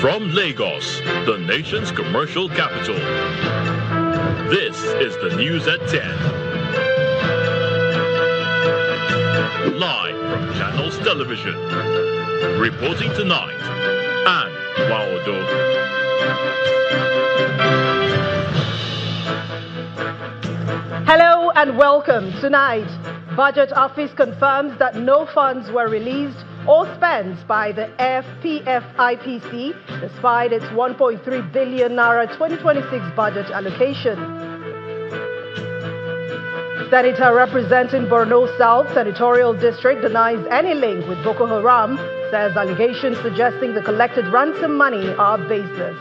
From Lagos, the nation's commercial capital, this is the News at 10. Live from Channels Television. Reporting tonight, Anne Waodo. Hello and welcome. Tonight, Budget Office confirms that no funds were released or spent by the PFIPC despite its 1.3 billion naira 2026 budget allocation. Senator representing Borno South Senatorial District denies any link with Boko Haram, says allegations suggesting the collected ransom money are baseless.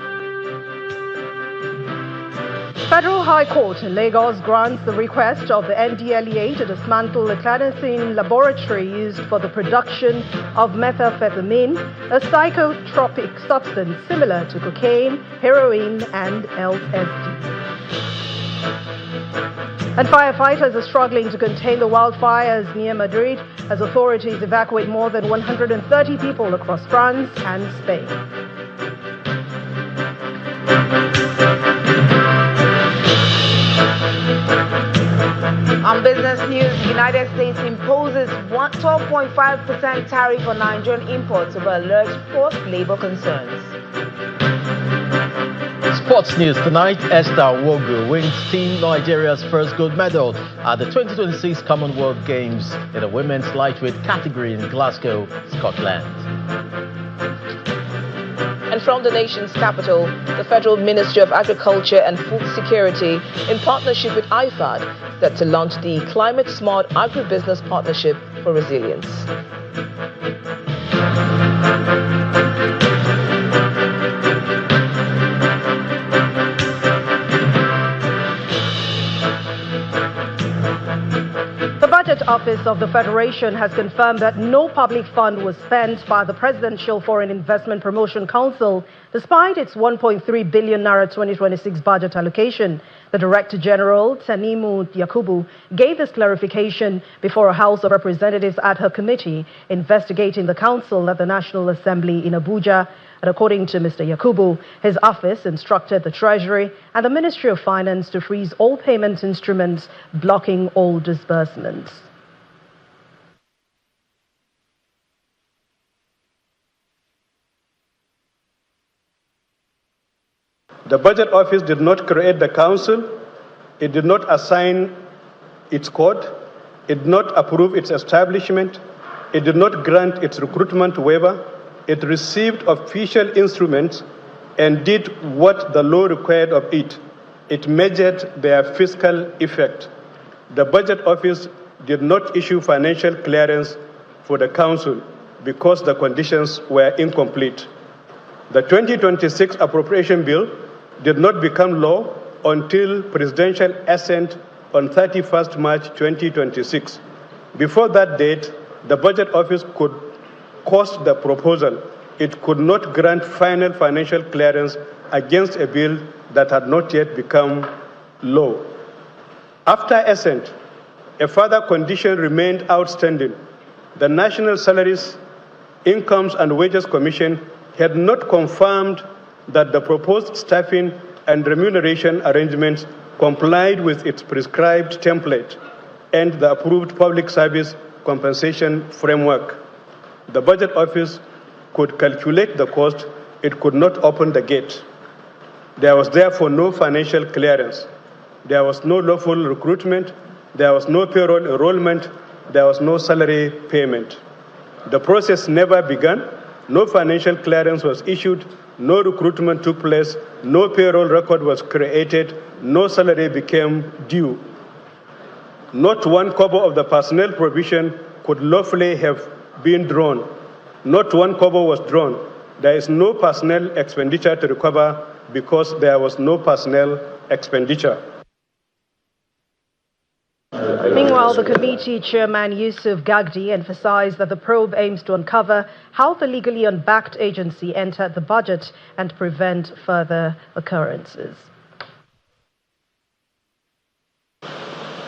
Federal High Court in Lagos grants the request of the NDLEA to dismantle a clandestine laboratory used for the production of methamphetamine, a psychotropic substance similar to cocaine, heroin, and LSD. And firefighters are struggling to contain the wildfires near Madrid as authorities evacuate more than 130 people across France and Spain. On business news, the United States imposes 12.5% tariff on Nigerian imports over alleged forced labor concerns. Sports news tonight, Esther Wogu wins Team Nigeria's first gold medal at the 2026 Commonwealth Games in the women's lightweight category in Glasgow, Scotland. And from the nation's capital, the Federal Ministry of Agriculture and Food Security, in partnership with IFAD, set to launch the Climate Smart Agribusiness Partnership for Resilience. The Budget Office of the Federation has confirmed that no public fund was spent by the Presidential Foreign Investment Promotion Council despite its 1.3 billion naira 2026 budget allocation. The Director General, Tanimu Yakubu, gave this clarification before a House of Representatives ad hoc committee investigating the council at the National Assembly in Abuja. And according to Mr. Yakubu, his office instructed the Treasury and the Ministry of Finance to freeze all payment instruments, blocking all disbursements. The Budget Office did not create the council, it did not assign its code, it did not approve its establishment, it did not grant its recruitment waiver. It received official instruments and did what the law required of it. It measured their fiscal effect. The Budget Office did not issue financial clearance for the Council because the conditions were incomplete. The 2026 Appropriation Bill did not become law until presidential assent on 31st March 2026. Before that date, the Budget Office could cost the proposal. It could not grant final financial clearance against a bill that had not yet become law. After assent, a further condition remained outstanding. The National Salaries, Incomes and Wages Commission had not confirmed that the proposed staffing and remuneration arrangements complied with its prescribed template and the approved public service compensation framework. The Budget Office could calculate the cost, it could not open the gate. There was therefore no financial clearance. There was no lawful recruitment, there was no payroll enrollment, there was no salary payment. The process never began, no financial clearance was issued, no recruitment took place, no payroll record was created, no salary became due. Not one kobo of the personnel provision could lawfully have been drawn. Not one kobo was drawn. There is no personnel expenditure to recover because there was no personnel expenditure. Meanwhile, the committee chairman Yusuf Gagdi emphasized that the probe aims to uncover how the legally unbacked agency entered the budget and prevent further occurrences.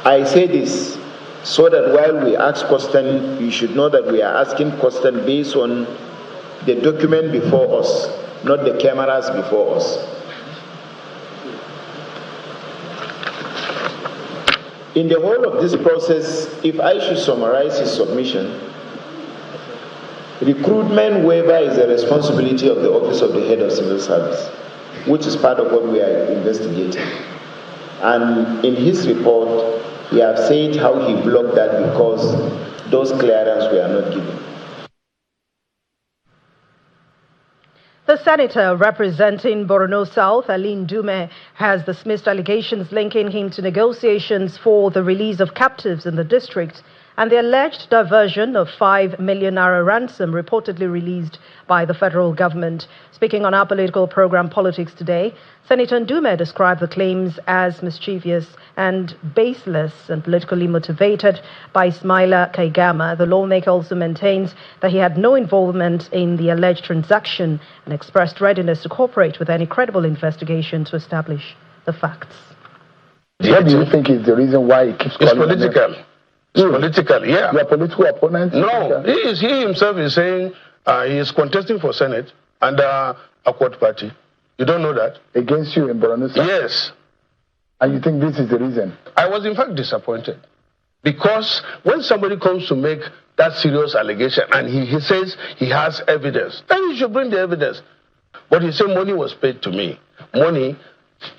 I say this so that while we ask questions, you should know that we are asking questions based on the document before us. not the cameras before us. In the whole of this process, if I should summarize his submission, recruitment waiver is the responsibility of the Office of the Head of Civil Service, which is part of what we are investigating. And in his report, he has said how he blocked that because those clearances were not given. The senator representing Borno South, Ali Ndume, has dismissed allegations linking him to negotiations for the release of captives in the district and the alleged diversion of 5 million naira ransom reportedly released by the federal government. Speaking on our political program, Politics Today, Senator Ndume described the claims as mischievous and baseless and politically motivated by Ismaila Kaigama. The lawmaker also maintains that he had no involvement in the alleged transaction and expressed readiness to cooperate with any credible investigation to establish the facts. What do you think is the reason why he keeps calling? It's political. It's political, yeah. Your political opponent? No, he himself is saying he is contesting for Senate under a court party. You don't know that? Against you in Borno South? Yes. And you think this is the reason? I was in fact disappointed. Because when somebody comes to make that serious allegation and he says he has evidence, then he should bring the evidence. But he said money was paid to me. Money,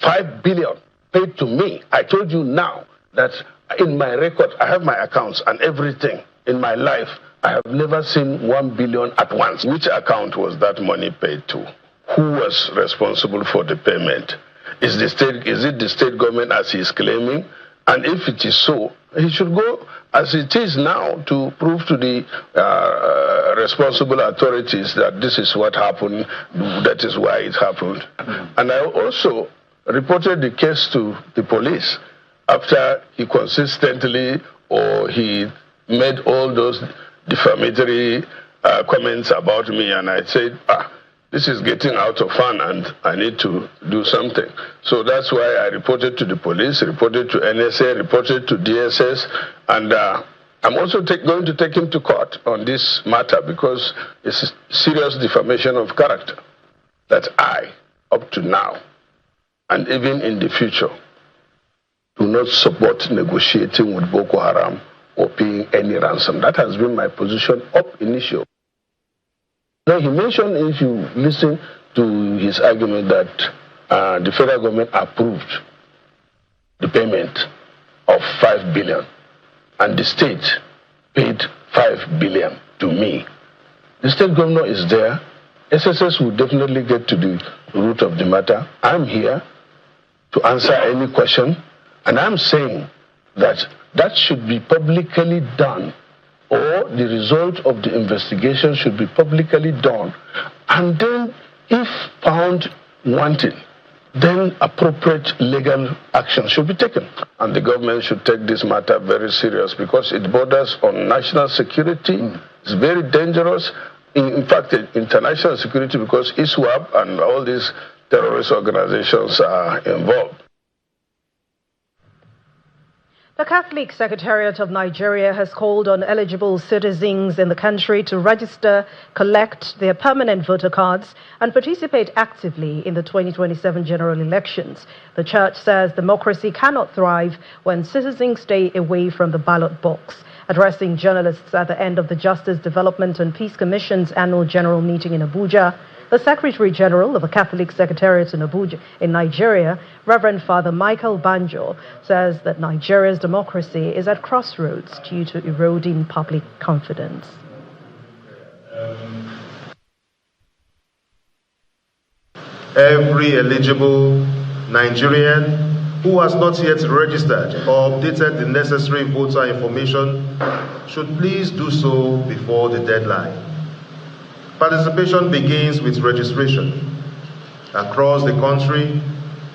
5 billion, paid to me. I told you now that in my record, I have my accounts and everything in my life. I have never seen 1 billion at once. Which account was that money paid to? Who was responsible for the payment? Is it the state government as he is claiming? And if it is so, he should go as it is now to prove to the responsible authorities that this is what happened, that is why it happened. And I also reported the case to the police after he consistently or he made all those defamatory comments about me, and I said, this is getting out of hand and I need to do something. So that's why I reported to the police, reported to NSA, reported to DSS, and I'm also going to take him to court on this matter because it's a serious defamation of character that I, up to now, and even in the future, do not support negotiating with Boko Haram or paying any ransom. That has been my position up initial. Now, he mentioned, if you listen to his argument, that the federal government approved the payment of 5 billion and the state paid 5 billion to me. The state governor is there. SSS will definitely get to the root of the matter. I'm here to answer any question, and I'm saying that that should be publicly done, or the result of the investigation should be publicly done. And then, if found wanting, then appropriate legal action should be taken. And the government should take this matter very serious because it borders on national security. It's very dangerous. In fact, international security, because ISWAP and all these terrorist organizations are involved. The Catholic Secretariat of Nigeria has called on eligible citizens in the country to register, collect their permanent voter cards, and participate actively in the 2027 general elections. The church says democracy cannot thrive when citizens stay away from the ballot box. Addressing journalists at the end of the Justice, Development and Peace Commission's annual general meeting in Abuja, the Secretary General of the Catholic Secretariat in Abuja, in Nigeria, Reverend Father Michael Banjo, says that Nigeria's democracy is at crossroads due to eroding public confidence. Every eligible Nigerian who has not yet registered or updated the necessary voter information should please do so before the deadline. Participation begins with registration. Across the country,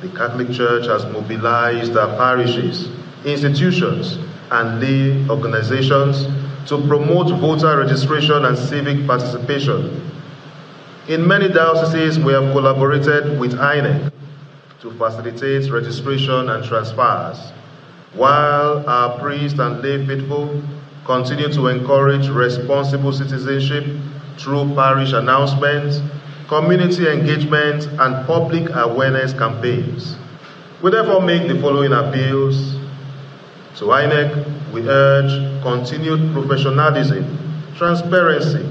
the Catholic Church has mobilized our parishes, institutions, and lay organizations to promote voter registration and civic participation. In many dioceses, we have collaborated with INEC to facilitate registration and transfers, while our priests and lay faithful continue to encourage responsible citizenship through parish announcements, community engagement, and public awareness campaigns. We therefore make the following appeals to INEC. We urge continued professionalism, transparency,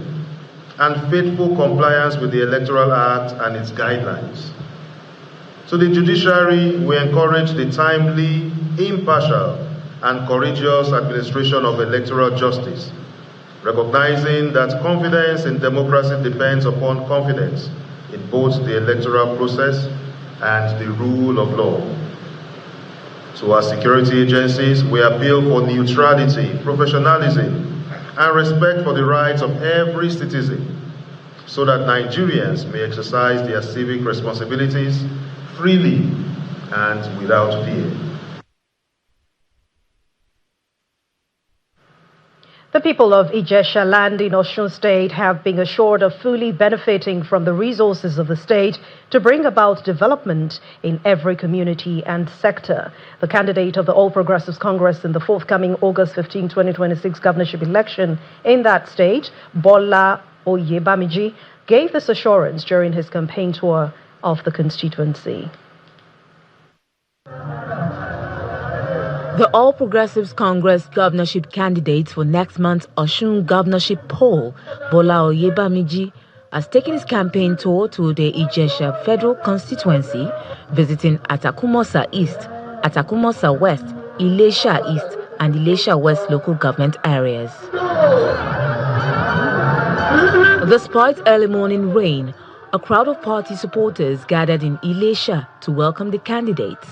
and faithful compliance with the Electoral Act and its guidelines. To the judiciary, we encourage the timely, impartial, and courageous administration of electoral justice, recognizing that confidence in democracy depends upon confidence in both the electoral process and the rule of law. To our security agencies, we appeal for neutrality, professionalism, and respect for the rights of every citizen, so that Nigerians may exercise their civic responsibilities freely and without fear. The people of Ijesha land in Osun State have been assured of fully benefiting from the resources of the state to bring about development in every community and sector. The candidate of the All Progressives Congress in the forthcoming August 15, 2026 governorship election in that state, Bola Oyebamiji, gave this assurance during his campaign tour of the constituency. The All Progressives Congress governorship candidate for next month's Osun governorship poll, Bola Oyebamiji, has taken his campaign tour to the Ijesha federal constituency, visiting Atakumosa East, Atakumosa West, Ilesha East, and Ilesha West local government areas. Despite early morning rain, a crowd of party supporters gathered in Ilesha to welcome the candidates.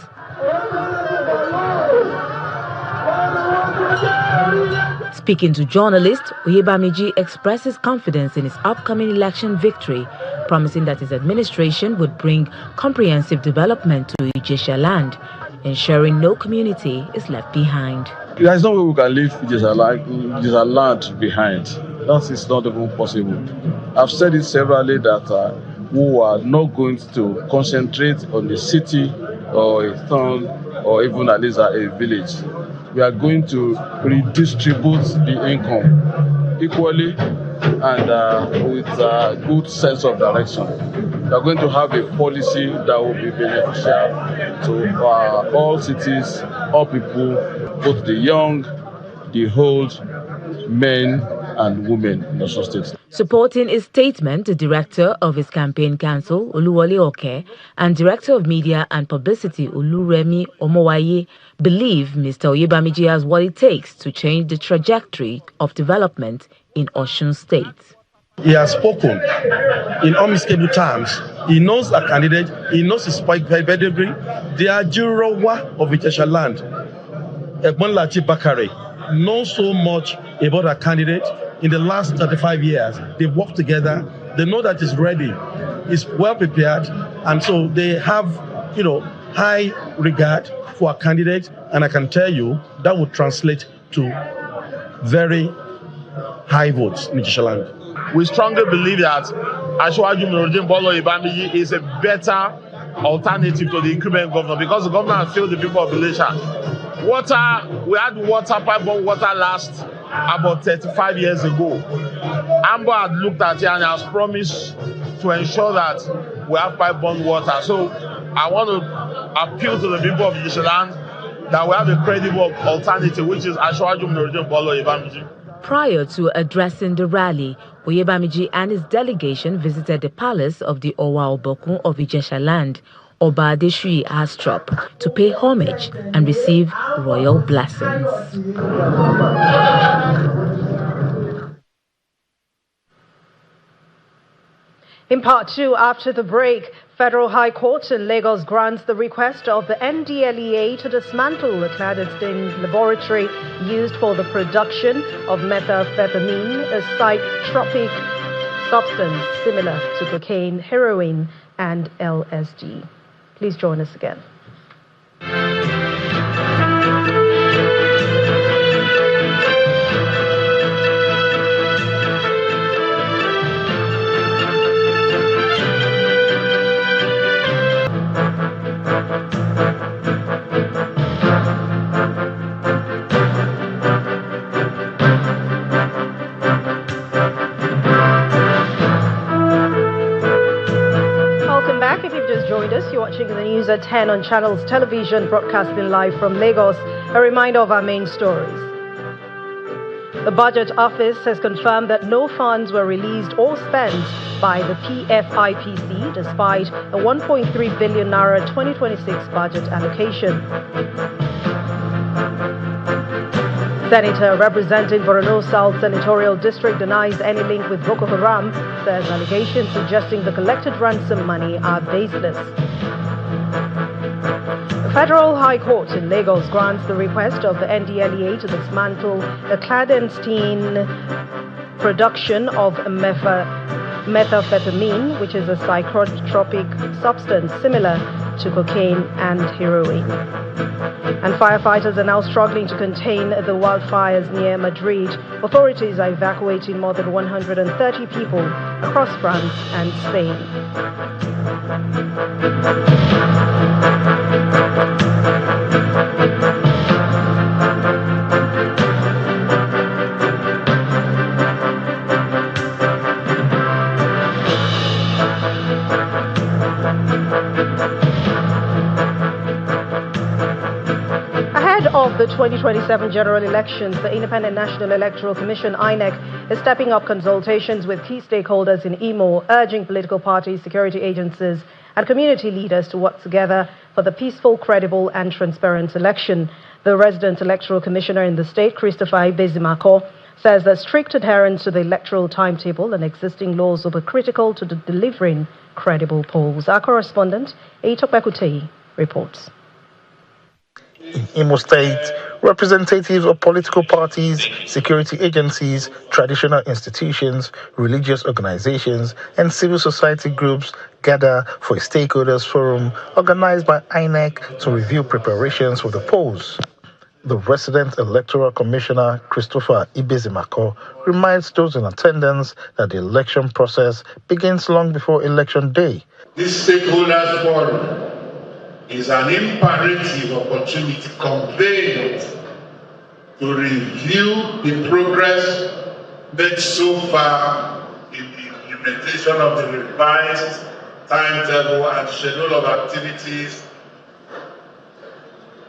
Speaking to journalists, Oyebamiji expresses confidence in his upcoming election victory, promising that his administration would bring comprehensive development to Ijesha land, ensuring no community is left behind. There is no way we can leave Ijesha land behind. That is not even possible. I've said it severally that we are not going to concentrate on the city or a town or even at least a village. We are going to redistribute the income equally and with a good sense of direction. We are going to have a policy that will be beneficial to all cities, all people, both the young, the old, men and women in Osun State. Supporting his statement, the director of his campaign council, Oluwole Oke, and director of media and publicity, Oluremi Omowaye, believe Mr. Oyebamiji has what it takes to change the trajectory of development in Osun State. He has spoken in unmistakable terms. He knows a candidate, he knows his pedigree. The Ajirowa of Ijesha land, Egbonlachi Bakare, knows so much about a candidate. In the last 35 years, they've worked together. They know that he's ready, he's well prepared, and so they have, high regard for a candidate. And I can tell you that would translate to very high votes in Ijesha land. We strongly believe that Asiwaju Nurudeen Bola Oyebamiji is a better alternative to the incumbent governor, because the governor has failed the people of Ilesha. Water, we had pipe-borne water last about 35 years ago. Anambra had looked at it and has promised to ensure that we have pipe-borne water. So I want to appeal to the people of Judicial that we have a credible alternative, which is Asiwaju Nurudeen Bola Oyebamiji. Prior to addressing the rally, Oyebamiji and his delegation visited the palace of the Owa Obokun of Ijesha land, Oba Adeshuyi Astrop, to pay homage and receive royal blessings. In part two, after the break, Federal High Court in Lagos grants the request of the NDLEA to dismantle a clandestine laboratory used for the production of methamphetamine, a psychotropic substance similar to cocaine, heroin, and LSD. Please join us again. viewers, you're watching the news at 10 on Channels Television, broadcasting live from Lagos. A reminder of our main stories. The Budget Office has confirmed that no funds were released or spent by the PFIPC despite a 1.3 billion naira 2026 budget allocation. Senator representing Borno South Senatorial District denies any link with Boko Haram, says allegations suggesting the collected ransom money are baseless. The Federal High Court in Lagos grants the request of the NDLEA to dismantle the clandestine production of methamphetamine, which is a psychotropic substance similar to cocaine and heroin. And firefighters are now struggling to contain the wildfires near Madrid. Authorities are evacuating more than 130 people across France and Spain. Of the 2027 general elections, the Independent National Electoral Commission, INEC, is stepping up consultations with key stakeholders in Imo, urging political parties, security agencies, and community leaders to work together for the peaceful, credible, and transparent election. The resident electoral commissioner in the state, Christopher Ibezimako, says that strict adherence to the electoral timetable and existing laws will be critical to delivering credible polls. Our correspondent, Eitokpe Kutei, reports. In Imo State, representatives of political parties, security agencies, traditional institutions, religious organizations, and civil society groups gather for a stakeholders forum organized by INEC to review preparations for the polls. The resident electoral commissioner, Christopher Ibezimako, reminds those in attendance that the election process begins long before election day. This stakeholders forum is an imperative opportunity conveyed to review the progress made so far in the implementation of the revised timetable and schedule of activities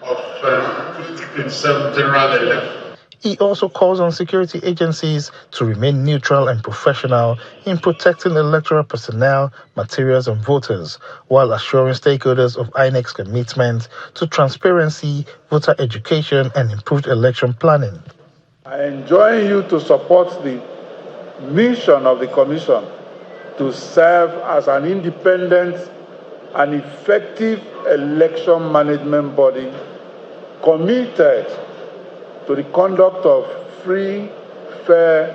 of 2027 general election. He also calls on security agencies to remain neutral and professional in protecting electoral personnel, materials, and voters, while assuring stakeholders of INEC's commitment to transparency, voter education, and improved election planning. I enjoin you to support the mission of the Commission to serve as an independent and effective election management body committed to the conduct of free, fair,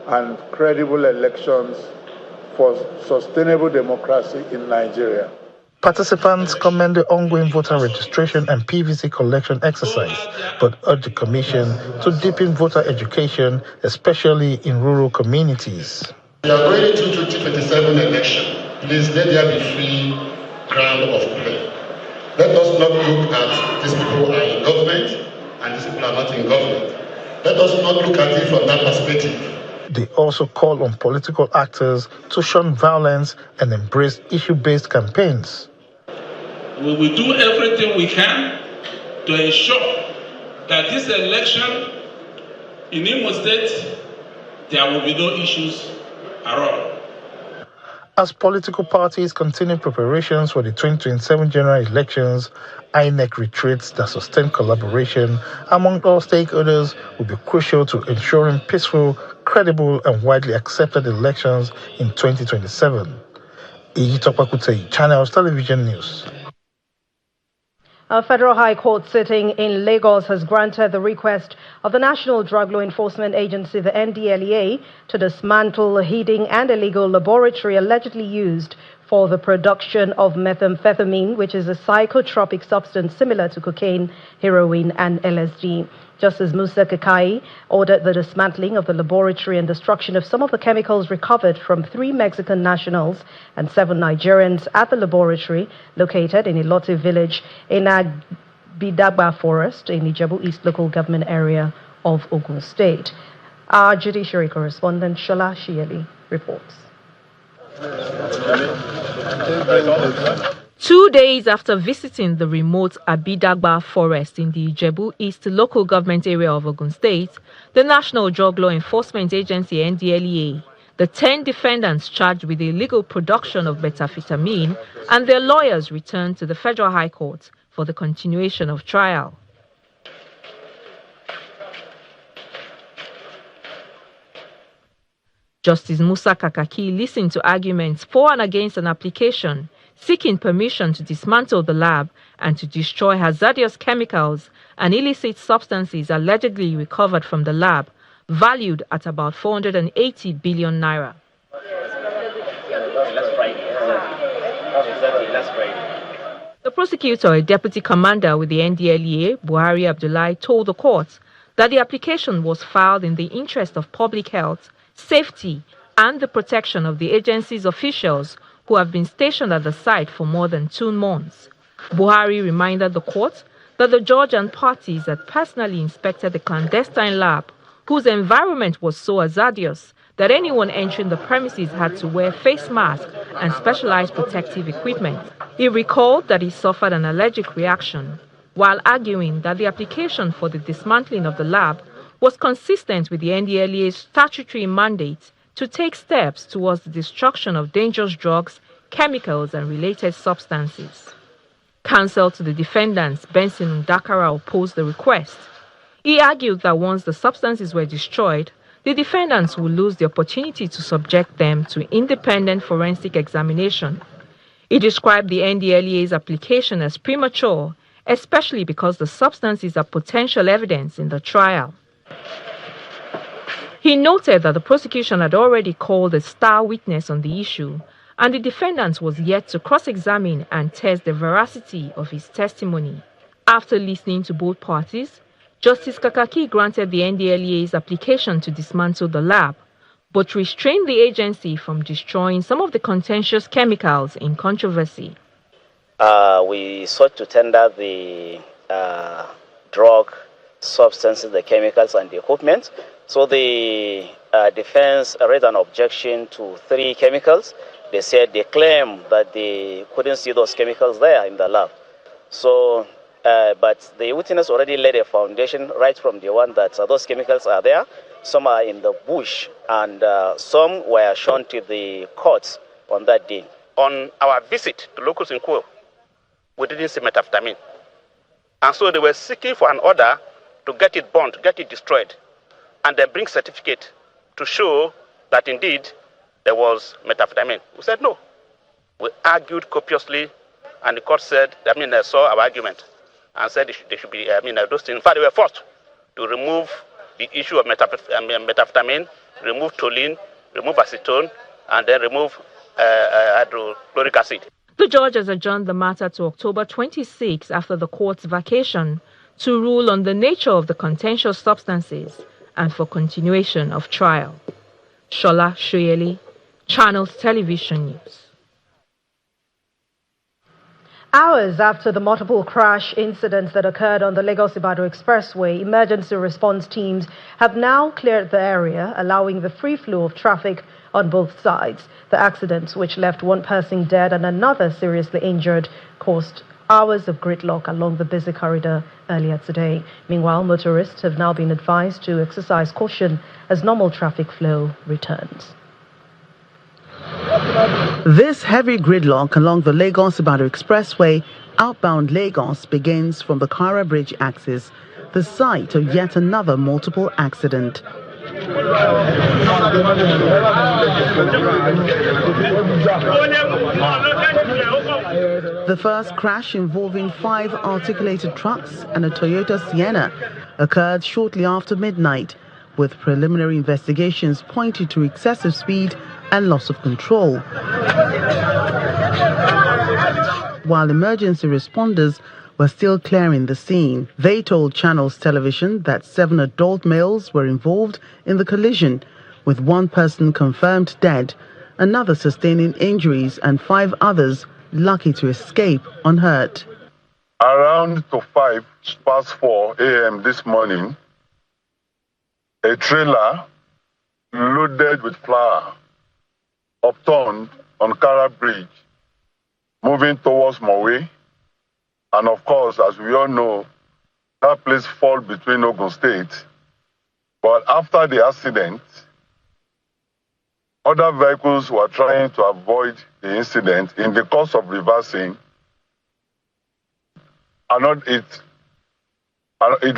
and credible elections for sustainable democracy in Nigeria. Participants commend the ongoing voter registration and PVC collection exercise, but urge the Commission to deepen voter education, especially in rural communities. We are going into 2027 election. Please let there be free ground of play. Let us not look at these people are in government and these people are not in government. Let us not look at it from that perspective. They also call on political actors to shun violence and embrace issue-based campaigns. We will do everything we can to ensure that this election in Imo State, there will be no issues at all. As political parties continue preparations for the 2027 general elections, INEC reiterates that sustained collaboration among all stakeholders will be crucial to ensuring peaceful, credible, and widely accepted elections in 2027. Eitokpe Kutei, Channels Television News. A federal high court sitting in Lagos has granted the request of the National Drug Law Enforcement Agency, the NDLEA, to dismantle a hidden and illegal laboratory allegedly used for the production of methamphetamine, which is a psychotropic substance similar to cocaine, heroin, and LSD. Justice Musa Kekai ordered the dismantling of the laboratory and destruction of some of the chemicals recovered from 3 Mexican nationals and 7 Nigerians at the laboratory located in Ilote village in Agbidagba Forest in Ijebu East local government area of Ogun State. Our judiciary correspondent Shola Shieli reports. 2 days after visiting the remote Abidagba forest in the Ijebu East local government area of Ogun State, the National Drug Law Enforcement Agency NDLEA, the 10 defendants charged with the illegal production of methamphetamine and their lawyers returned to the Federal High Court for the continuation of trial. Justice Musa Kakaki listened to arguments for and against an application seeking permission to dismantle the lab and to destroy hazardous chemicals and illicit substances allegedly recovered from the lab, valued at about 480 billion naira. The prosecutor, a deputy commander with the NDLEA, Buhari Abdullahi, told the court that the application was filed in the interest of public health, safety, and the protection of the agency's officials who have been stationed at the site for more than 2 months. Buhari reminded the court that the judge and parties had personally inspected the clandestine lab, whose environment was so hazardous that anyone entering the premises had to wear face masks and specialized protective equipment. He recalled that he suffered an allergic reaction, while arguing that the application for the dismantling of the lab was consistent with the NDLEA's statutory mandate to take steps towards the destruction of dangerous drugs, chemicals, and related substances. Counsel to the defendants, Benson Ndakara, opposed the request. He argued that once the substances were destroyed, the defendants would lose the opportunity to subject them to independent forensic examination. He described the NDLEA's application as premature, especially because the substances are potential evidence in the trial. He noted that the prosecution had already called a star witness on the issue, and the defendant was yet to cross-examine and test the veracity of his testimony. After listening to both parties, Justice Kakaki granted the NDLEA's application to dismantle the lab, but restrained the agency from destroying some of the contentious chemicals in controversy. We sought to tender the drug substances, the chemicals, and the equipment. So the defense raised an objection to 3 chemicals. They said they claim that they couldn't see those chemicals there in the lab. So, but the witness already laid a foundation right from the one that those chemicals are there. Some are in the bush, and some were shown to the courts on that day. On our visit to locals in Kuo, we didn't see methamphetamine. And so they were seeking for an order to get it burned, to get it destroyed, and then bring certificate to show that indeed there was methamphetamine. We said no. We argued copiously, and the court said, they saw our argument and said they should be, those things. In fact, they were forced to remove the issue of methamphetamine, remove toluene, remove acetone, and then remove hydrochloric acid. The judge has adjourned the matter to October 26 after the court's vacation to rule on the nature of the contentious substances and for continuation of trial. Shola Shoyeli, Channels Television News. Hours after the multiple crash incidents that occurred on the Lagos-Ibadan Expressway, emergency response teams have now cleared the area, allowing the free flow of traffic on both sides. The accidents, which left 1 person dead and another seriously injured, caused hours of gridlock along the busy corridor earlier today. Meanwhile, motorists have now been advised to exercise caution as normal traffic flow returns. This heavy gridlock along the Lagos-Ibadan Expressway outbound Lagos begins from the Kara Bridge axis, the site of yet another multiple accident. The first crash, involving 5 articulated trucks and a Toyota Sienna, occurred shortly after midnight, with preliminary investigations pointing to excessive speed and loss of control. While emergency responders were still clearing the scene, they told Channels Television that 7 adult males were involved in the collision, with 1 person confirmed dead, another sustaining injuries, and 5 others lucky to escape unhurt. Around 4 a.m. this morning, a trailer loaded with flour upturned on Kara Bridge moving towards Mowe. And of course, as we all know, that place falls between Ogun State. But after the accident, other vehicles were trying to avoid the incident. In the course of reversing, it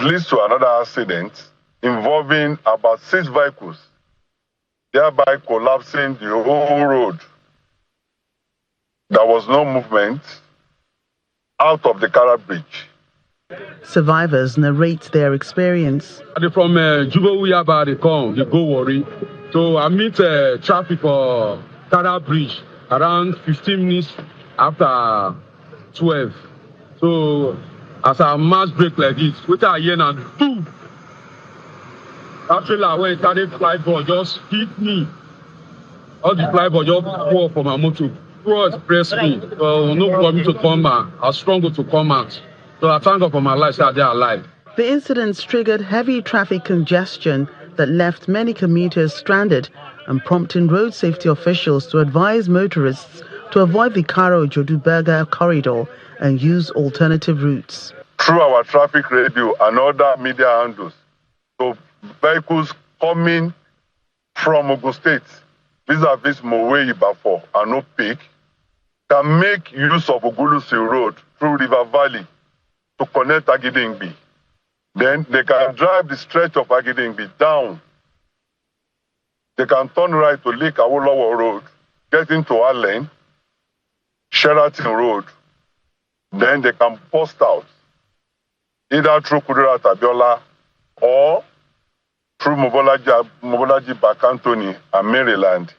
leads to another accident involving about 6 vehicles, thereby collapsing the whole road. There was no movement out of the Kara Bridge. Survivors narrate their experience. From Juba, they come, they go worry. So I meet traffic for Kara Bridge around 15 minutes after 12. So as I mass break like this, what I hear and boom! Actually, when it started flyboard just hit me. All the flyboard just pour for my motor. Press me. So no for me to come out. I struggled to come out. So I thank God for my life that they are alive. The incidents triggered heavy traffic congestion that left many commuters stranded and prompting road safety officials to advise motorists to avoid the Karo-Joduberga corridor and use alternative routes. Through our traffic radio and other media handles, so vehicles coming from Ogun State, vis-a-vis Mowe Ibafo and Opik, can make use of Ogulusi Road through River Valley to connect Agidingbi. Then they can drive the stretch of Agidingbi down. They can turn right to Lake Awolowo Road, get into Allen, Sheraton Road. Then they can post out, either through Kudirat Abiola or through Mobolaji Bakantoni and Maryland.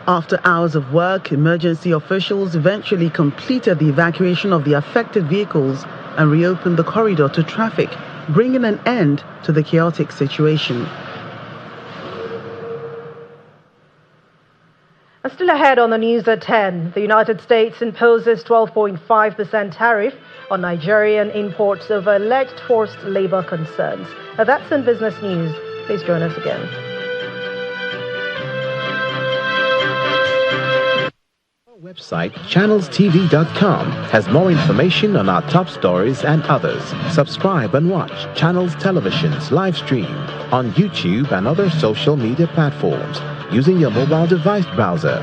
After hours of work, emergency officials eventually completed the evacuation of the affected vehicles and reopened the corridor to traffic, bringing an end to the chaotic situation. Still ahead on the news at 10, the United States imposes 12.5% tariff on Nigerian imports over alleged forced labor concerns. Now that's in business news. Please join us again. Website channelstv.com has more information on our top stories and others. Subscribe and watch Channels Television's live stream on YouTube and other social media platforms using your mobile device browser,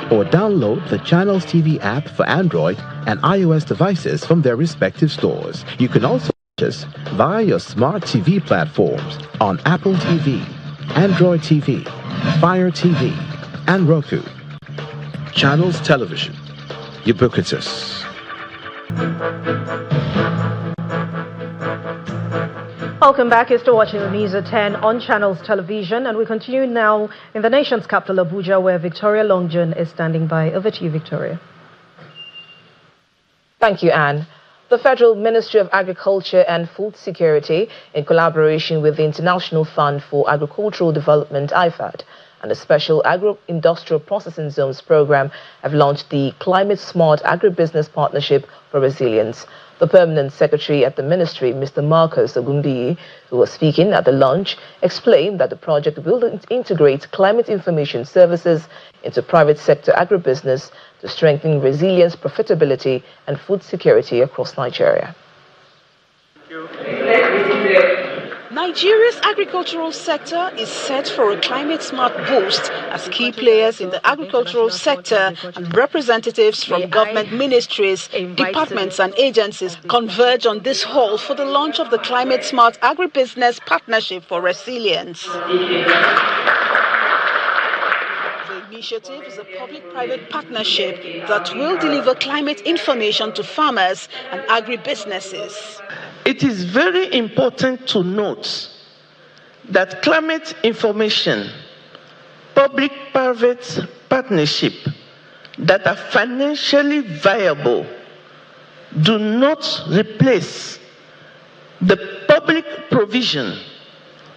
or download the Channels TV app for Android and iOS devices from their respective stores. You can also purchase via your smart TV platforms on Apple TV, Android TV, Fire TV, and Roku. Channels Television, ubiquitous. Welcome back. You're still watching the news at 10 on Channels Television, and we continue now in the nation's capital, Abuja, where Victoria Longjohn is standing by. Over to you, Victoria. Thank you, Anne. The Federal Ministry of Agriculture and Food Security, in collaboration with the International Fund for Agricultural Development, IFAD, and the Special Agro-Industrial Processing Zones Program, have launched the Climate Smart Agribusiness Partnership for Resilience. The Permanent Secretary at the Ministry, Mr. Marcos Ogundiyi, who was speaking at the launch, explained that the project will integrate climate information services into private sector agribusiness to strengthen resilience, profitability, and food security across Nigeria. Nigeria's agricultural sector is set for a climate-smart boost as key players in the agricultural sector and representatives from government ministries, departments and agencies converge on this hall for the launch of the Climate-Smart Agribusiness Partnership for Resilience. The initiative is a public-private partnership that will deliver climate information to farmers and agribusinesses. It is very important to note that climate information, public-private partnership that are financially viable do not replace the public provision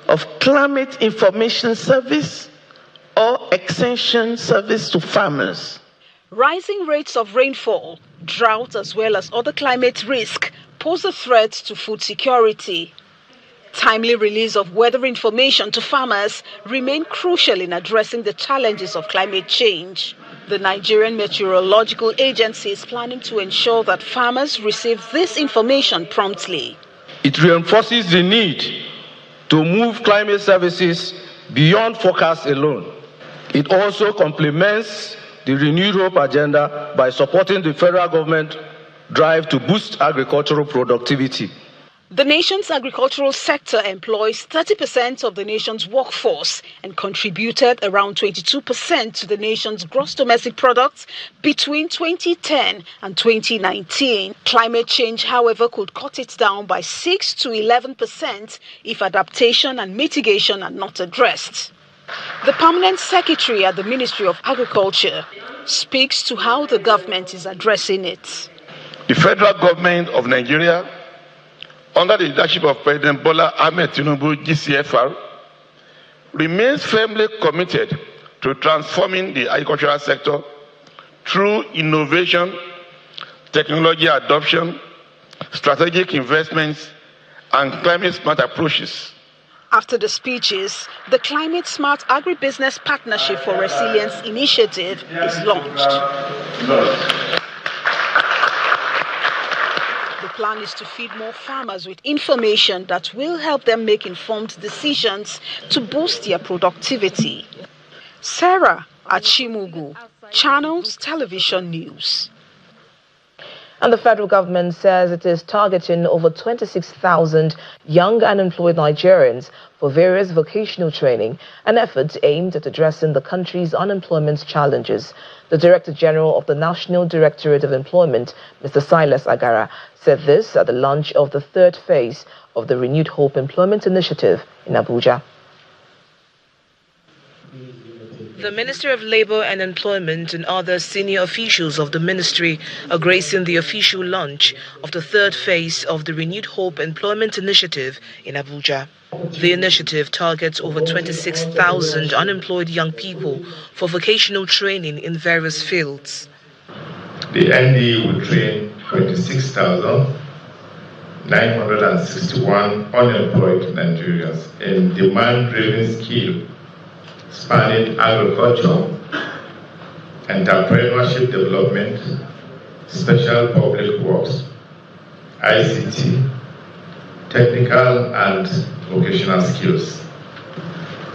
of climate information service or extension service to farmers. Rising rates of rainfall, drought, as well as other climate risks pose a threat to food security. Timely release of weather information to farmers remain crucial in addressing the challenges of climate change. The Nigerian Meteorological Agency is planning to ensure that farmers receive this information promptly. It reinforces the need to move climate services beyond forecasts alone. It also complements the Renewed Hope agenda by supporting the federal government drive to boost agricultural productivity. The nation's agricultural sector employs 30% of the nation's workforce and contributed around 22% to the nation's gross domestic product between 2010 and 2019. Climate change, however, could cut it down by 6 to 11% if adaptation and mitigation are not addressed. The permanent secretary at the Ministry of Agriculture speaks to how the government is addressing it. The federal government of Nigeria, under the leadership of President Bola Ahmed Tinubu, GCFR, remains firmly committed to transforming the agricultural sector through innovation, technology adoption, strategic investments, and climate-smart approaches. After the speeches, the Climate Smart Agribusiness Partnership for Resilience initiative is launched. The plan is to feed more farmers with information that will help them make informed decisions to boost their productivity. Sarah Achimugu, Channels Television News. And the federal government says it is targeting over 26,000 young unemployed Nigerians for various vocational training, an effort aimed at addressing the country's unemployment challenges. The Director General of the National Directorate of Employment, Mr. Silas Agara, said this at the launch of the third phase of the Renewed Hope Employment Initiative in Abuja. The Minister of Labour and Employment and other senior officials of the ministry are gracing the official launch of the third phase of the Renewed Hope Employment Initiative in Abuja. The initiative targets over 26,000 unemployed young people for vocational training in various fields. The ND will train 26,961 unemployed Nigerians in demand-driven skills spanning agriculture, entrepreneurship development, special public works, ICT, technical and vocational skills.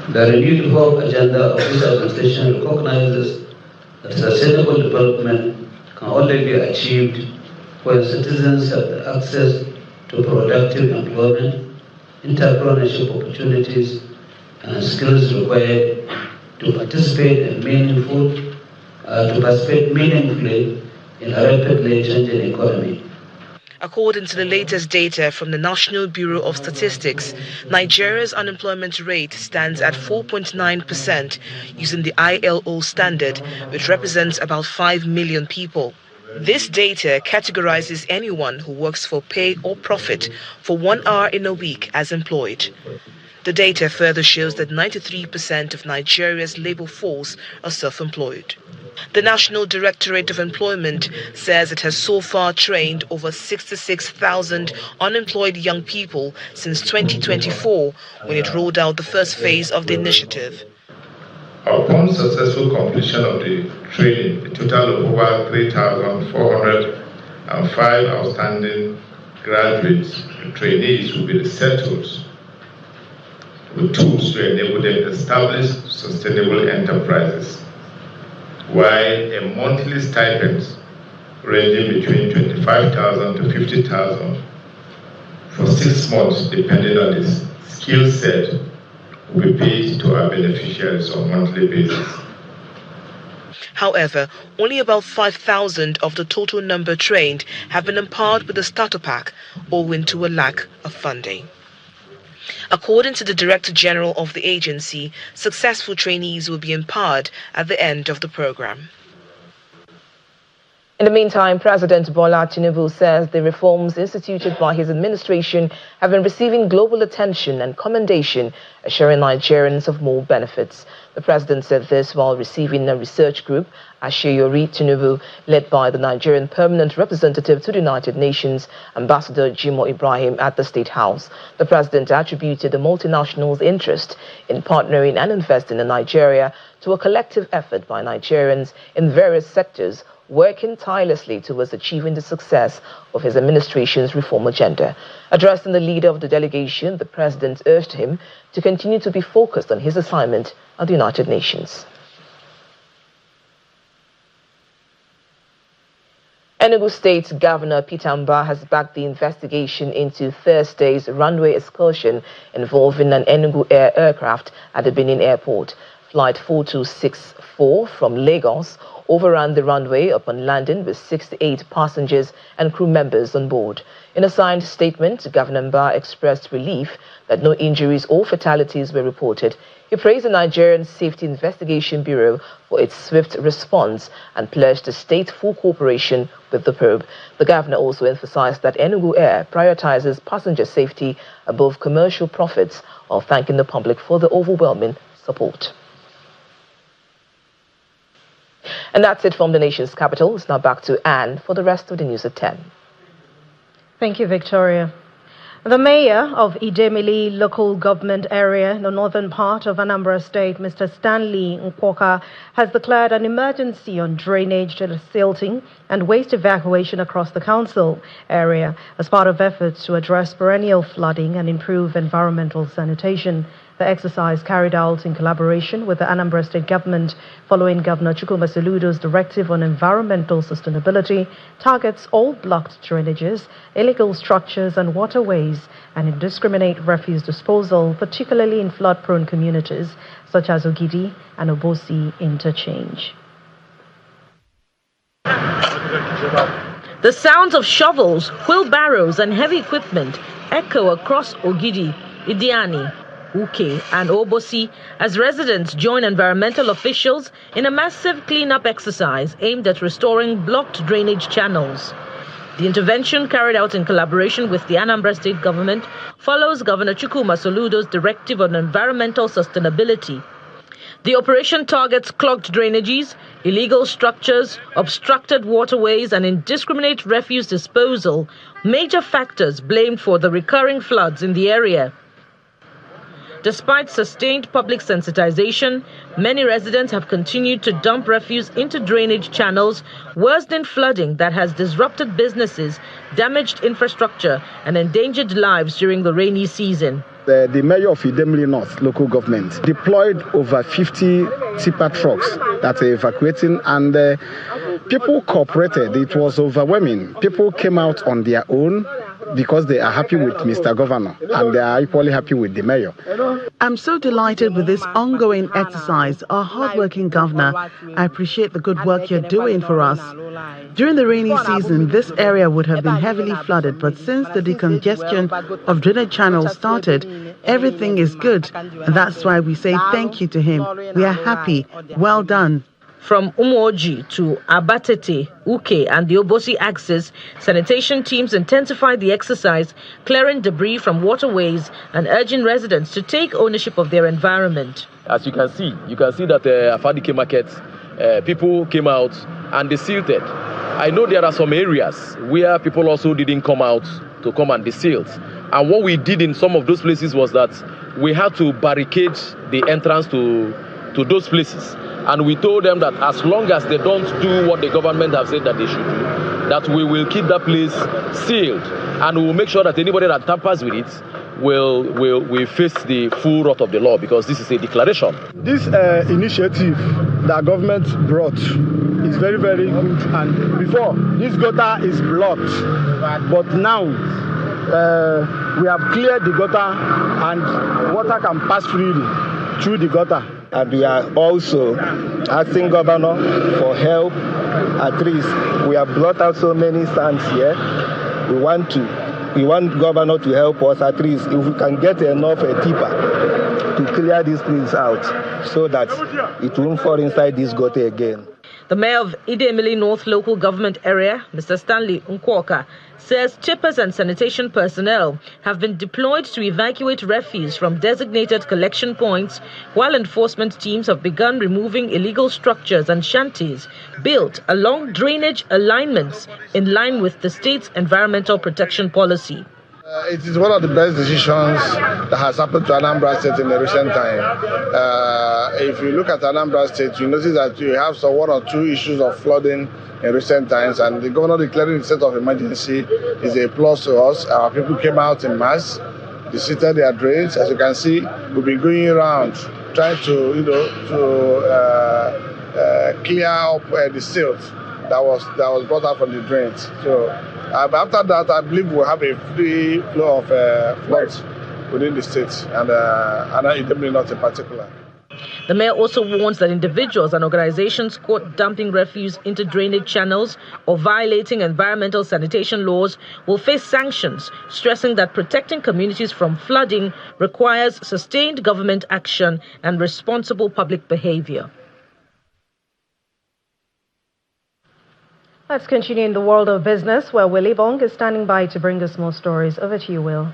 The Renewed Hope agenda of this administration recognizes that sustainable development can only be achieved when citizens have the access to productive employment, entrepreneurship opportunities, and skills required to participate meaningfully in a rapidly changing economy. According to the latest data from the National Bureau of Statistics, Nigeria's unemployment rate stands at 4.9% using the ILO standard, which represents about 5 million people. This data categorizes anyone who works for pay or profit for 1 hour in a week as employed. The data further shows that 93% of Nigeria's labor force are self-employed. The National Directorate of Employment says it has so far trained over 66,000 unemployed young people since 2024, when it rolled out the first phase of the initiative. Upon successful completion of the training, a total of over 3,405 outstanding graduates and trainees will be resettled with tools to enable them to establish sustainable enterprises, while a monthly stipend ranging between 25,000 to 50,000 for 6 months, depending on the skill set, will be paid to our beneficiaries on a monthly basis. However, only about 5,000 of the total number trained have been empowered with the starter pack, owing to a lack of funding. According to the Director General of the agency, successful trainees will be empowered at the end of the program. In the meantime, President Bola Tinubu says the reforms instituted by his administration have been receiving global attention and commendation, assuring Nigerians of more benefits. The president said this while receiving a research group, Asheyori Tinubu, led by the Nigerian permanent representative to the United Nations, Ambassador Jimoh Ibrahim, at the State House. The president attributed the multinationals' interest in partnering and investing in Nigeria to a collective effort by Nigerians in various sectors working tirelessly towards achieving the success of his administration's reform agenda. Addressing the leader of the delegation, the president urged him to continue to be focused on his assignment at the United Nations. Enugu State Governor Peter Anambra has backed the investigation into Thursday's runway excursion involving an Enugu Air aircraft at the Benin Airport. Flight 4264 from Lagos overran the runway upon landing with 68 passengers and crew members on board. In a signed statement, Governor Anambra expressed relief that no injuries or fatalities were reported. He praised the Nigerian Safety Investigation Bureau for its swift response and pledged the state full cooperation with the probe. The governor also emphasized that Enugu Air prioritizes passenger safety above commercial profits, while thanking the public for the overwhelming support. And that's it from the nation's capital. It's now back to Anne for the rest of the news at 10. Thank you, Victoria. The mayor of Idemili local government area in the northern part of Anambra State, Mr. Stanley Nkwoka, has declared an emergency on drainage, silting and waste evacuation across the council area as part of efforts to address perennial flooding and improve environmental sanitation. The exercise, carried out in collaboration with the Anambra State government following Governor Chukwuma Soludo's directive on environmental sustainability, targets all blocked drainages, illegal structures and waterways, and indiscriminate refuse disposal, particularly in flood-prone communities such as Ogidi and Obosi interchange. The sounds of shovels, wheelbarrows and heavy equipment echo across Ogidi, Idiani, Uke and Obosi as residents join environmental officials in a massive cleanup exercise aimed at restoring blocked drainage channels. The intervention, carried out in collaboration with the Anambra State government, follows Governor Chukwuma Soludo's directive on environmental sustainability. The operation targets clogged drainages, illegal structures, obstructed waterways and indiscriminate refuse disposal, major factors blamed for the recurring floods in the area. Despite sustained public sensitization, many residents have continued to dump refuse into drainage channels, worsening flooding that has disrupted businesses, damaged infrastructure, and endangered lives during the rainy season. The mayor of Idemili North local government deployed over 50 tipper trucks that are evacuating, and people cooperated. It was overwhelming. People came out on their own because they are happy with Mr. Governor and they are equally happy with the mayor. I'm so delighted with this ongoing exercise. Our hardworking governor, I appreciate the good work you're doing for us. During the rainy season, this area would have been heavily flooded, but since the decongestion of drainage channels started, everything is good. And that's why we say thank you to him. We are happy. Well done. From Umuoji to Abatete, Uke and the Obosi axis, sanitation teams intensified the exercise, clearing debris from waterways and urging residents to take ownership of their environment. As you can see that Afadike Market, people came out and they silted. I know there are some areas where people also didn't come out to come and desilt. And what we did in some of those places was that we had to barricade the entrance to those places. And we told them that as long as they don't do what the government have said that they should do, that we will keep that place sealed. And we will make sure that anybody that tampers with it will face the full wrath of the law, because this is a declaration. This initiative that government brought is very, very good. And before, this gutter is blocked. But now, we have cleared the gutter and water can pass freely through the gutter. And we are also asking Governor for help. At least we have brought out so many stands here. We want Governor to help us. At least if we can get enough tipper to clear this place out so that it won't fall inside this gutter again. The mayor of Idemili North local government area, Mr. Stanley Nkwoka, says chippers and sanitation personnel have been deployed to evacuate refuse from designated collection points, while enforcement teams have begun removing illegal structures and shanties built along drainage alignments in line with the state's environmental protection policy. It is one of the best decisions that has happened to Anambra State in the recent time. If you look at Anambra State, you notice that you have some one or two issues of flooding in recent times, and the governor declaring the state of emergency is a plus to us. Our people came out in mass, visited their drains. As you can see, we've been going around trying to, clear up the silt that was brought out from the drains. So after that, I believe we'll have a free flow of floods within the state, and Idemili North in particular. The mayor also warns that individuals and organizations caught dumping refuse into drainage channels or violating environmental sanitation laws will face sanctions, stressing that protecting communities from flooding requires sustained government action and responsible public behavior. Let's continue in the world of business, where Willie Bong is standing by to bring us more stories. Over to you, Will.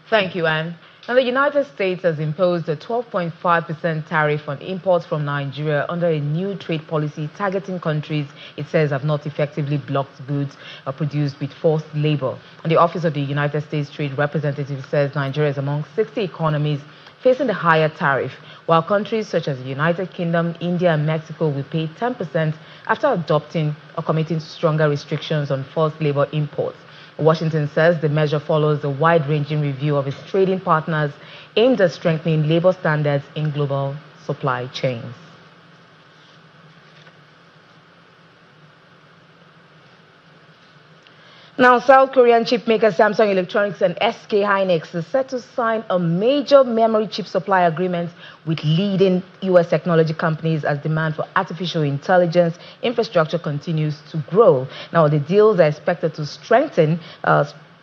Thank you, Anne. Now, the United States has imposed a 12.5% tariff on imports from Nigeria under a new trade policy targeting countries it says have not effectively blocked goods produced with forced labor. And the Office of the United States Trade Representative says Nigeria is among 60 economies facing the higher tariff, while countries such as the United Kingdom, India, and Mexico will pay 10% after adopting or committing to stronger restrictions on forced labor imports. Washington says the measure follows a wide-ranging review of its trading partners aimed at strengthening labor standards in global supply chains. Now, South Korean chip maker Samsung Electronics and SK Hynix is set to sign a major memory chip supply agreement with leading U.S. technology companies as demand for artificial intelligence infrastructure continues to grow. Now, the deals are expected to strengthen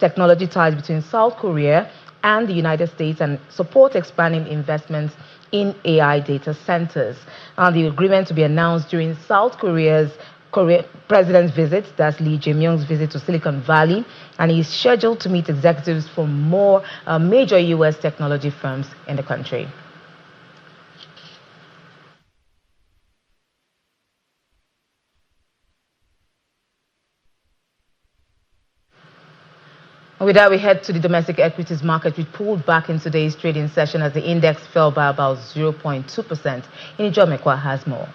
technology ties between South Korea and the United States and support expanding investments in AI data centers. The agreement to be announced during South Korea's president's visit, that's Lee Jae-myung's visit to Silicon Valley, and he's scheduled to meet executives from more major U.S. technology firms in the country. With that, we head to the domestic equities market, which pulled back in today's trading session as the index fell by about 0.2%. Ndume has more.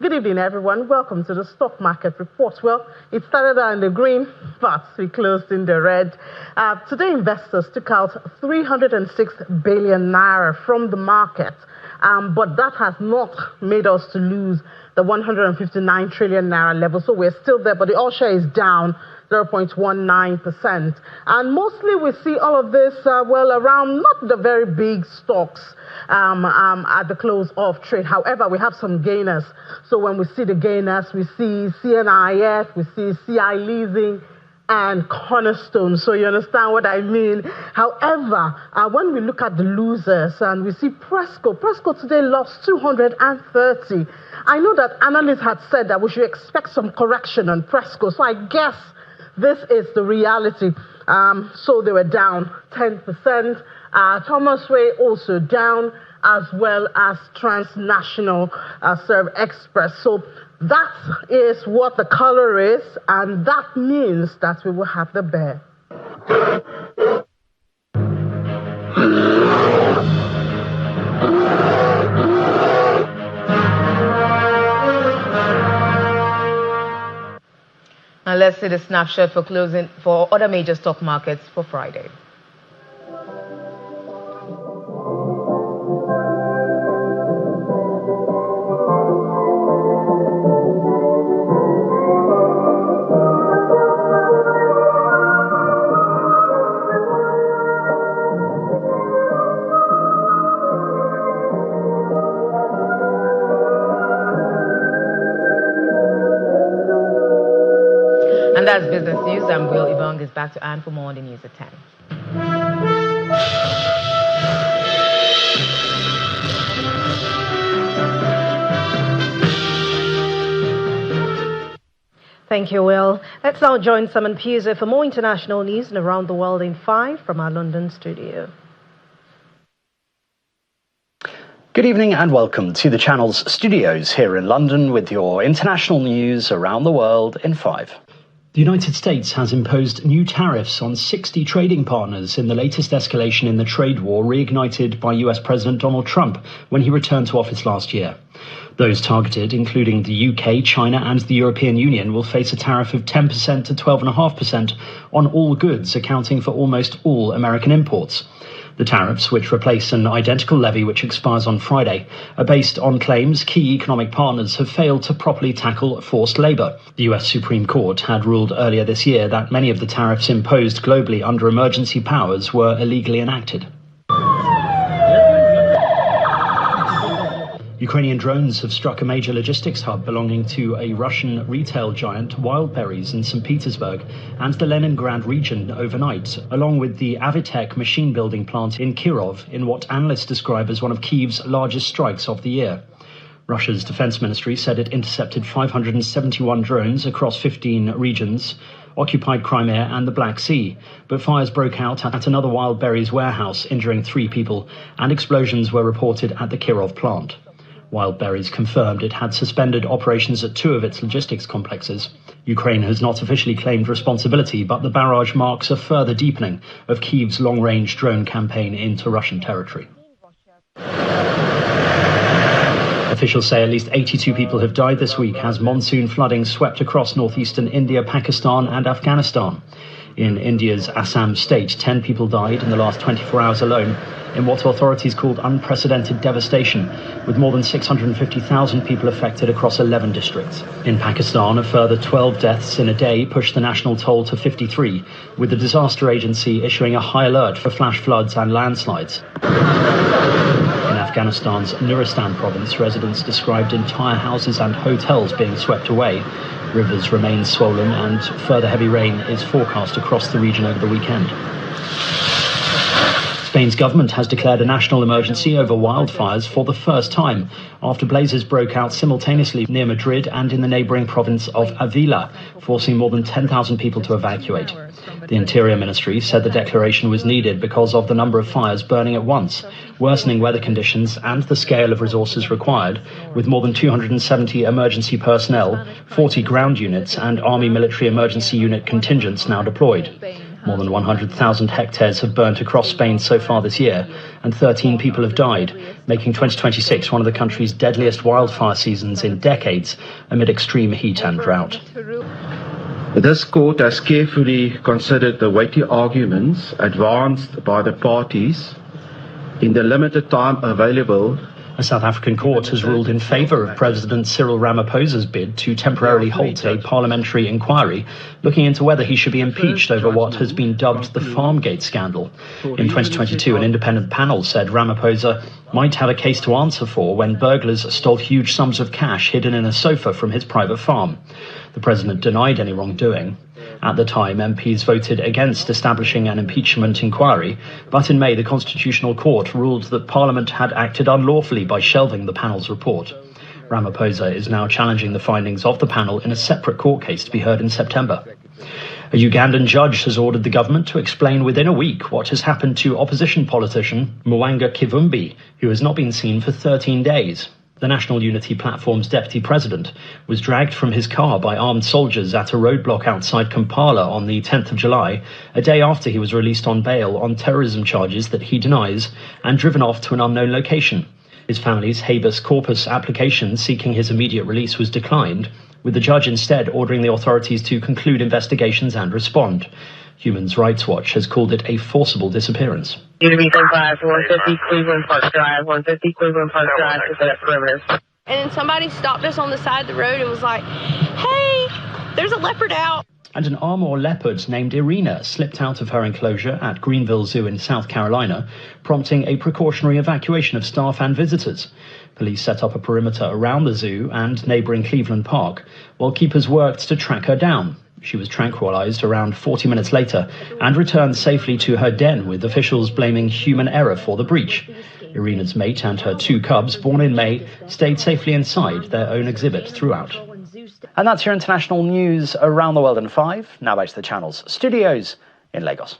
Good evening, everyone. Welcome to the stock market report. Well, it started out in the green, but we closed in the red. Today, investors took out 306 billion naira from the market, but that has not made us to lose the 159 trillion naira level. So we're still there, but the all share is down 0.19%. And mostly we see all of this, around not the very big stocks at the close of trade. However, we have some gainers. So when we see the gainers, we see CNIF, we see CI Leasing, and Cornerstone. So you understand what I mean. However, when we look at the losers and we see Presco today lost 230. I know that analysts had said that we should expect some correction on Presco. So I guess this is the reality. So they were down 10%. Thomas Way also down, as well as Transnational Serve Express. So that is what the color is, and that means that we will have the bear. And let's see the snapshot for closing for other major stock markets for Friday. that's business news. I'm Will Ibong is back to Anne for more on the news at 10. Thank you, Will. Let's now join Simon Puse for more international news and around the world in 5 from our London studio. Good evening and welcome to the Channel's studios here in London with your international news around the world in 5. The United States has imposed new tariffs on 60 trading partners in the latest escalation in the trade war reignited by US President Donald Trump when he returned to office last year. Those targeted, including the UK, China and the European Union, will face a tariff of 10% to 12.5% on all goods, accounting for almost all American imports. The tariffs, which replace an identical levy which expires on Friday, are based on claims key economic partners have failed to properly tackle forced labour. The US Supreme Court had ruled earlier this year that many of the tariffs imposed globally under emergency powers were illegally enacted. Ukrainian drones have struck a major logistics hub belonging to a Russian retail giant, Wildberries, in St. Petersburg and the Leningrad region overnight, along with the Avitech machine-building plant in Kirov, in what analysts describe as one of Kyiv's largest strikes of the year. Russia's defense ministry said it intercepted 571 drones across 15 regions, occupied Crimea and the Black Sea, but fires broke out at another Wildberries warehouse, injuring 3 people, and explosions were reported at the Kirov plant. Wildberries confirmed it had suspended operations at 2 of its logistics complexes. Ukraine has not officially claimed responsibility, but the barrage marks a further deepening of Kyiv's long-range drone campaign into Russian territory. Officials say at least 82 people have died this week as monsoon flooding swept across northeastern India, Pakistan and Afghanistan. In India's Assam state, 10 people died in the last 24 hours alone in what authorities called unprecedented devastation, with more than 650,000 people affected across 11 districts. In Pakistan, a further 12 deaths in a day pushed the national toll to 53, with the disaster agency issuing a high alert for flash floods and landslides. In Afghanistan's Nuristan province, residents described entire houses and hotels being swept away. Rivers remain swollen and further heavy rain is forecast across the region over the weekend. Spain's government has declared a national emergency over wildfires for the first time after blazes broke out simultaneously near Madrid and in the neighbouring province of Avila, forcing more than 10,000 people to evacuate. The Interior Ministry said the declaration was needed because of the number of fires burning at once, worsening weather conditions and the scale of resources required, with more than 270 emergency personnel, 40 ground units and Army Military Emergency Unit contingents now deployed. More than 100,000 hectares have burnt across Spain so far this year, and 13 people have died, making 2026 one of the country's deadliest wildfire seasons in decades amid extreme heat and drought. This court has carefully considered the weighty arguments advanced by the parties in the limited time available. A South African court has ruled in favour of President Cyril Ramaphosa's bid to temporarily halt a parliamentary inquiry looking into whether he should be impeached over what has been dubbed the Farmgate scandal. In 2022, an independent panel said Ramaphosa might have a case to answer for when burglars stole huge sums of cash hidden in a sofa from his private farm. The president denied any wrongdoing. At the time, MPs voted against establishing an impeachment inquiry, but in May the Constitutional Court ruled that Parliament had acted unlawfully by shelving the panel's report. Ramaphosa is now challenging the findings of the panel in a separate court case to be heard in September. A Ugandan judge has ordered the government to explain within a week what has happened to opposition politician Mwanga Kivumbi, who has not been seen for 13 days. The National Unity Platform's deputy president was dragged from his car by armed soldiers at a roadblock outside Kampala on the 10th of July, a day after he was released on bail on terrorism charges that he denies, and driven off to an unknown location. His family's habeas corpus application seeking his immediate release was declined, with the judge instead ordering the authorities to conclude investigations and respond. Human Rights Watch has called it a forcible disappearance. Unity 5, 150 Cleveland Park Drive, 150 Cleveland Park Drive to that perimeter. And then somebody stopped us on the side of the road and was like, hey, there's a leopard out. And an Armor leopard named Irina slipped out of her enclosure at Greenville Zoo in South Carolina, prompting a precautionary evacuation of staff and visitors. Police set up a perimeter around the zoo and neighbouring Cleveland Park, while keepers worked to track her down. She was tranquilized around 40 minutes later and returned safely to her den, with officials blaming human error for the breach. Irina's mate and her 2 cubs, born in May, stayed safely inside their own exhibit throughout. And that's your international news around the world in 5. Now back to the channel's studios in Lagos.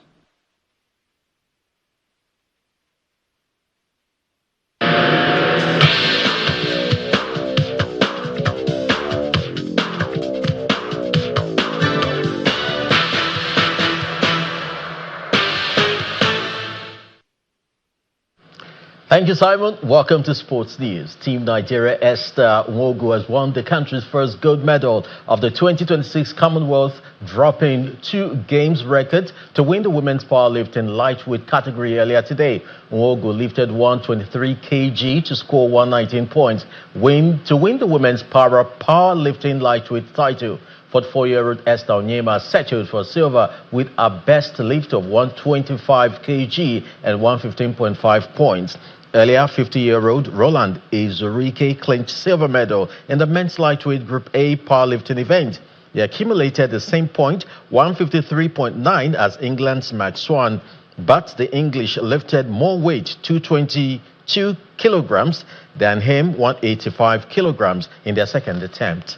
Thank you, Simon. Welcome to Sports News. Team Nigeria Esther Nwogu has won the country's first gold medal of the 2026 Commonwealth, dropping 2 games record to win the women's powerlifting lightweight category earlier today. Nwogu lifted 123 kg to score 119 points to win the women's powerlifting lightweight title. 44-year-old Esther Onyema settled for silver with a best lift of 125 kg and 115.5 points. Earlier, 50-year-old Roland Ezurike clinched silver medal in the men's lightweight Group A powerlifting event. He accumulated the same point, 153.9, as England's Matt Swan, but the English lifted more weight, 222 kilograms, than him, 185 kilograms, in their second attempt.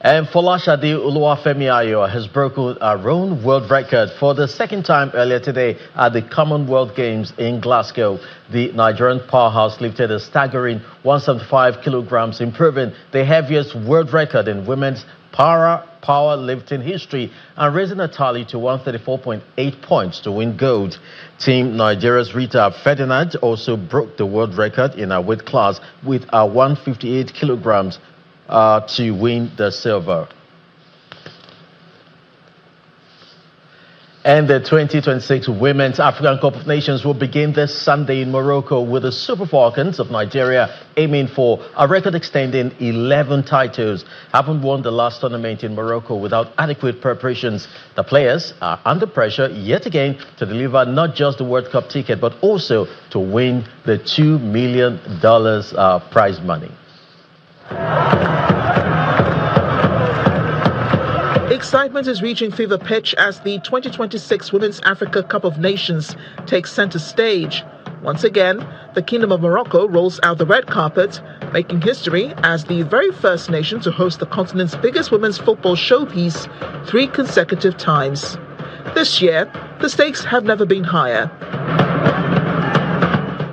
And Folashade Oluwafemi Ayo has broken her own world record for the second time earlier today at the Commonwealth Games in Glasgow. The Nigerian powerhouse lifted a staggering 175 kilograms, improving the heaviest world record in women's powerlifting history and raising a tally to 134.8 points to win gold. Team Nigeria's Rita Ferdinand also broke the world record in her weight class with a 158 kilograms to win the silver. And the 2026 Women's African Cup of Nations will begin this Sunday in Morocco, with the Super Falcons of Nigeria aiming for a record-extending 11 titles. Haven't won the last tournament in Morocco without adequate preparations. The players are under pressure yet again to deliver not just the World Cup ticket, but also to win the $2 million prize money. Excitement is reaching fever pitch as the 2026 Women's Africa Cup of Nations takes center stage. Once again, the Kingdom of Morocco rolls out the red carpet, making history as the very first nation to host the continent's biggest women's football showpiece 3 consecutive times. This year, the stakes have never been higher.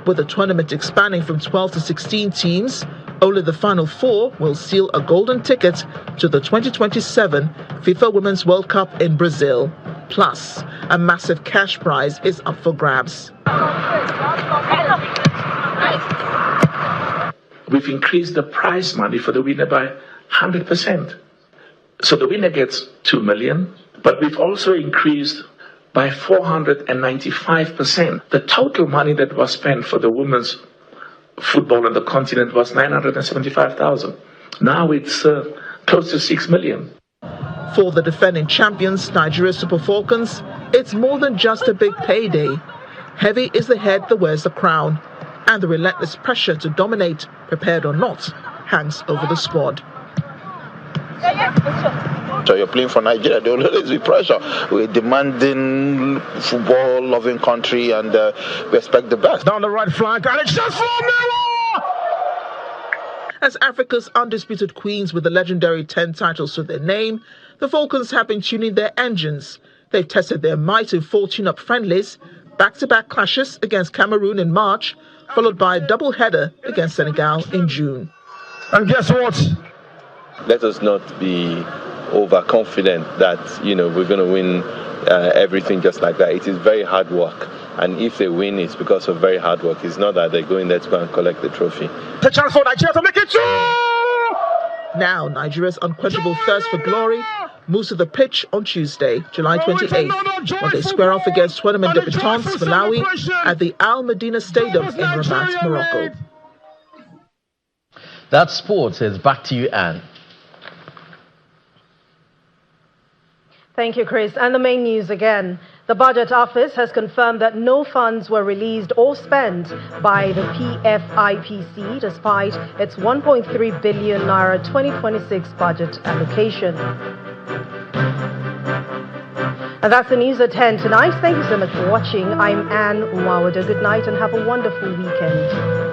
With the tournament expanding from 12 to 16 teams, only the final 4 will seal a golden ticket to the 2027 FIFA Women's World Cup in Brazil. Plus, a massive cash prize is up for grabs. We've increased the prize money for the winner by 100%. So the winner gets 2 million, but we've also increased by 495%. The total money that was spent for the women's football on the continent was 975,000. Now it's close to 6 million. For the defending champions, Nigeria Super Falcons, it's more than just a big payday. Heavy is the head that wears the crown, and the relentless pressure to dominate, prepared or not, hangs over the squad. So you're playing for Nigeria, there will always be pressure. We're demanding football-loving country, and we expect the best. Down the right flank, and it's just for Miller! As Africa's undisputed queens with the legendary 10 titles to their name, the Falcons have been tuning their engines. They've tested their might in 4 tune-up friendlies, back-to-back clashes against Cameroon in March, followed by a double-header against Senegal in June. And guess what? Let us not be overconfident that, we're going to win everything just like that. It is very hard work. And if they win, it's because of very hard work. It's not that they're going there to go and collect the trophy. The chance for Nigeria to make it 2! Now, Nigeria's unquenchable thirst for glory moves to the pitch on Tuesday, July 28th, when they square off against tournament debutants Malawi at the Al Medina Stadium in Rabat, Morocco. That's sports. It's back to you, Anne. Thank you, Chris. And the main news again. The Budget Office has confirmed that no funds were released or spent by the PFIPC despite its 1.3 billion naira 2026 budget allocation. And that's the news at 10 tonight. Thank you so much for watching. I'm Anne Umawada. Good night and have a wonderful weekend.